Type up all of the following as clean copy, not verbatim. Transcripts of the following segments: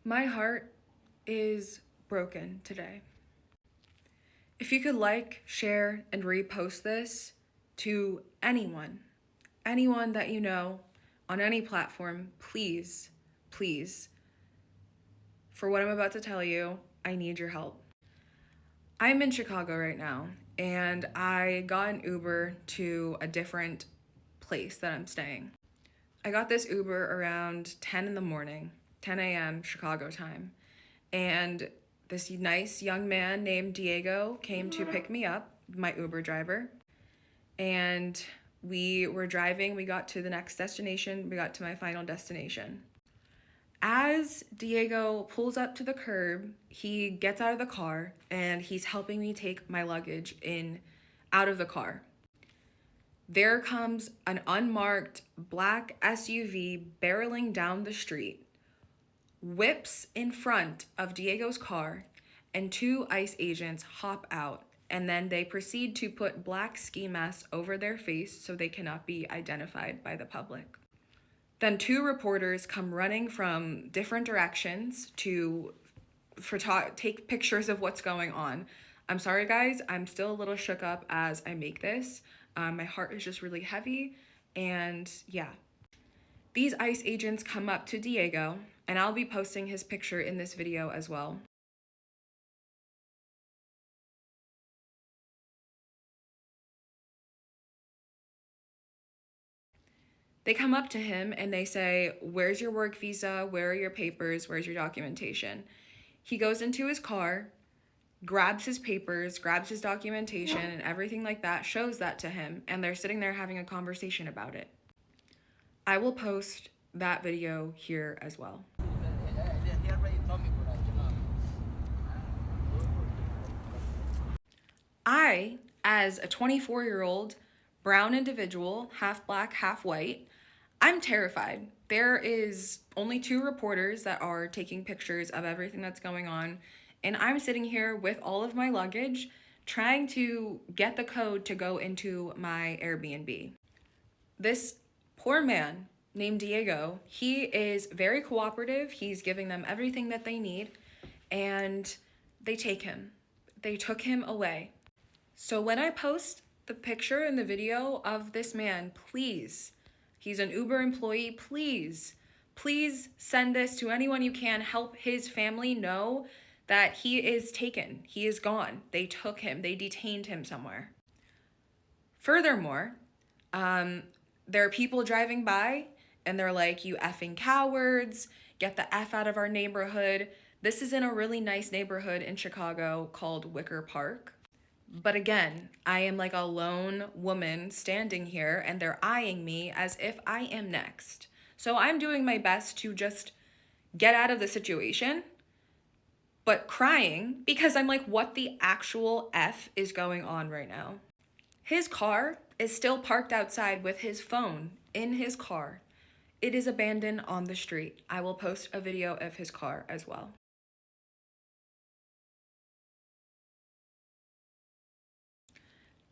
My heart is broken today. If you could like, share, and repost this to anyone that you know on any platform, please, please, for what I'm about to tell you, I need your help. I'm in Chicago right now, and I got an Uber to a different place that I'm staying. I got this Uber around 10 in the morning, 10 a.m. Chicago time, and this nice young man named Diego came to pick me up, my Uber driver, and we were driving. We got to the next destination. We got to my final destination. As Diego pulls up to the curb, he gets out of the car and he's helping me take my luggage out of the car. There comes an unmarked black SUV barreling down the street, whips in front of Diego's car, and two ICE agents hop out, and then they proceed to put black ski masks over their face so they cannot be identified by the public. Then two reporters come running from different directions to take pictures of what's going on. I'm sorry, guys. I'm still a little shook up as I make this. My heart is just really heavy. And yeah, these ICE agents come up to Diego, and I'll be posting his picture in this video as well. They come up to him and they say, "Where's your work visa? Where are your papers? Where's your documentation?" He goes into his car, grabs his papers, grabs his documentation, and everything like that, shows that to him, and they're sitting there having a conversation about it. I will post that video here as well. I, as a 24-year-old brown individual, half black, half white, I'm terrified. There is only two reporters that are taking pictures of everything that's going on, and I'm sitting here with all of my luggage trying to get the code to go into my Airbnb. This poor man named Diego, he is very cooperative. He's giving them everything that they need, and they take him. They took him away. So when I post the picture and the video of this man, please, he's an Uber employee, please send this to anyone you can. Help his family know that he is taken. He is gone. They took him. They detained him somewhere. Furthermore, there are people driving by and they're like, "You effing cowards, get the F out of our neighborhood." This is in a really nice neighborhood in Chicago called Wicker Park. But again, I am like a lone woman standing here and they're eyeing me as if I am next. So I'm doing my best to just get out of the situation, but crying because I'm like, what the actual F is going on right now? His car is still parked outside with his phone in his car. It is abandoned on the street. I will post a video of his car as well.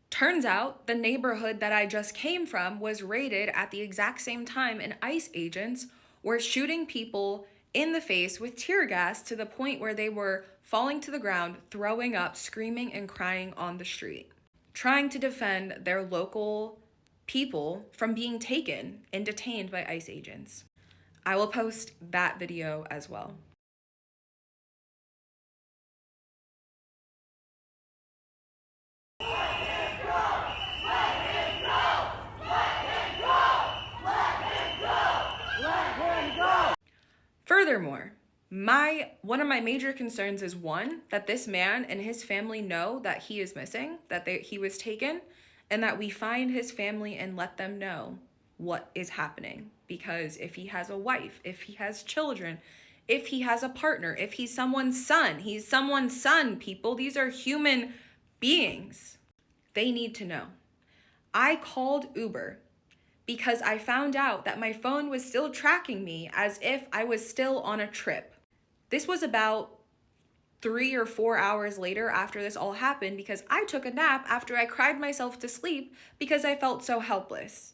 Turns out the neighborhood that I just came from was raided at the exact same time, and ICE agents were shooting people in the face with tear gas to the point where they were falling to the ground, throwing up, screaming and crying on the street, trying to defend their local people from being taken and detained by ICE agents. I will post that video as well. Furthermore, one of my major concerns is one, that this man and his family know that he is missing, that he was taken, and that we find his family and let them know what is happening. Because if he has a wife, if he has children, if he has a partner, if he's someone's son, he's someone's son, people. These are human beings. They need to know. I called Uber because I found out that my phone was still tracking me as if I was still on a trip. This was about 3 or 4 hours later after this all happened, because I took a nap after I cried myself to sleep because I felt so helpless.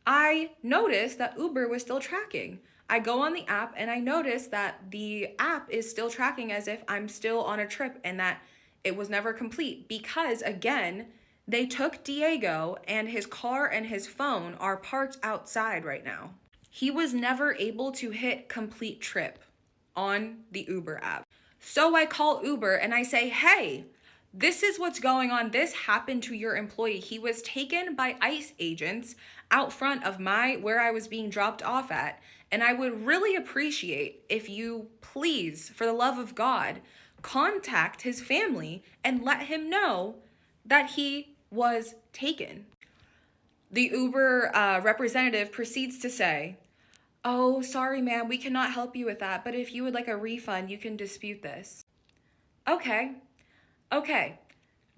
I noticed that Uber was still tracking. I go on the app and I notice that the app is still tracking as if I'm still on a trip and that it was never complete because, again, they took Diego and his car and his phone are parked outside right now. He was never able to hit complete trip on the Uber app. So I call Uber and I say, hey, this is what's going on. This happened to your employee. He was taken by ICE agents out front of where I was being dropped off at. And I would really appreciate if you please, for the love of God, contact his family and let him know that he was taken. The Uber representative proceeds to say, oh, sorry, ma'am, we cannot help you with that, but if you would like a refund, you can dispute this. Okay.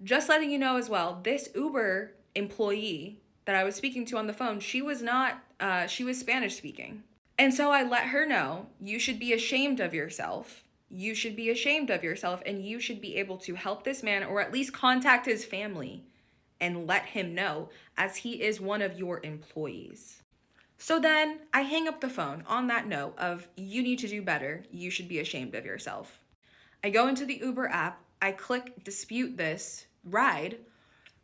Just letting you know as well, this Uber employee that I was speaking to on the phone, she was Spanish speaking. And so I let her know, you should be ashamed of yourself. You should be ashamed of yourself, and you should be able to help this man or at least contact his family and let him know, as he is one of your employees. So then I hang up the phone on that note of, you need to do better. You should be ashamed of yourself. I go into the Uber app. I click dispute this ride.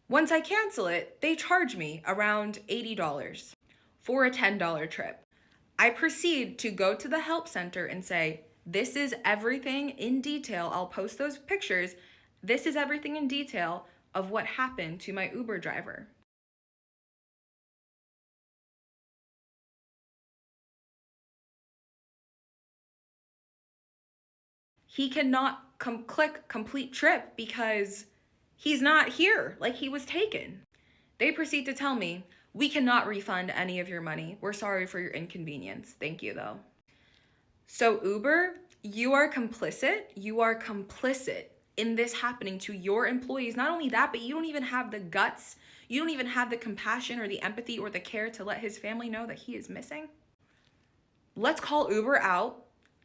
Once I cancel it, they charge me around $80 for a $10 trip. I proceed to go to the help center and say, this is everything in detail. I'll post those pictures. This is everything in detail of what happened to my Uber driver. He cannot click complete trip because he's not here, like he was taken. They proceed to tell me, we cannot refund any of your money. We're sorry for your inconvenience. Thank you, though. So Uber, you are complicit. You are complicit in this happening to your employees. Not only that, but you don't even have the guts. You don't even have the compassion or the empathy or the care to let his family know that he is missing. Let's call Uber out.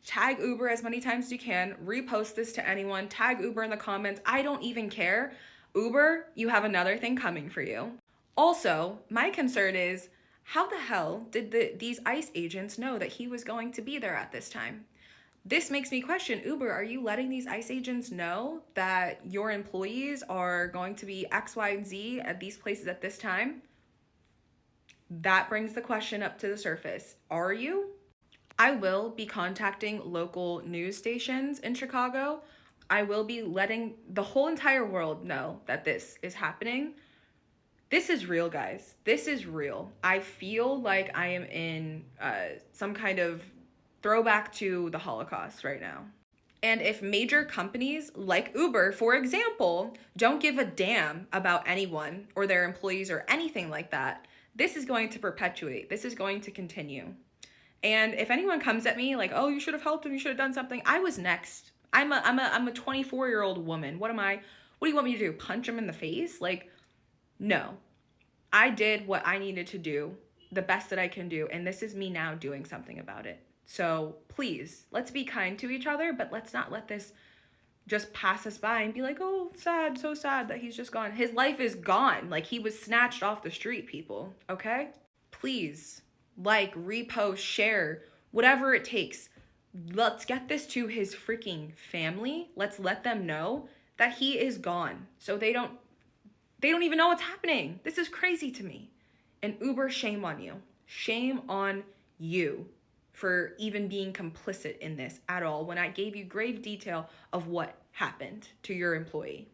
Tag Uber as many times as you can. Repost this to anyone. Tag Uber in the comments. I don't even care. Uber, you have another thing coming for you. Also, my concern is, how the hell did these ICE agents know that he was going to be there at this time? This makes me question, Uber, are you letting these ICE agents know that your employees are going to be X, Y, and Z at these places at this time? That brings the question up to the surface. Are you? I will be contacting local news stations in Chicago. I will be letting the whole entire world know that this is happening. This is real, guys. This is real. I feel like I am in some kind of throwback to the Holocaust right now. And if major companies like Uber, for example, don't give a damn about anyone or their employees or anything like that, this is going to perpetuate. This is going to continue. And if anyone comes at me like, oh, you should have helped him, you should have done something, I was next. I'm a 24-year-old woman. What do you want me to do? Punch him in the face? Like, no. I did what I needed to do, the best that I can do, and this is me now doing something about it. So please, let's be kind to each other, but let's not let this just pass us by and be like, oh, sad, so sad that he's just gone. His life is gone. Like, he was snatched off the street, people, okay? Please, like, repost, share, whatever it takes. Let's get this to his freaking family. Let's let them know that he is gone, so they don't even know what's happening. This is crazy to me. And Uber, shame on you. Shame on you for even being complicit in this at all when I gave you grave detail of what happened to your employee.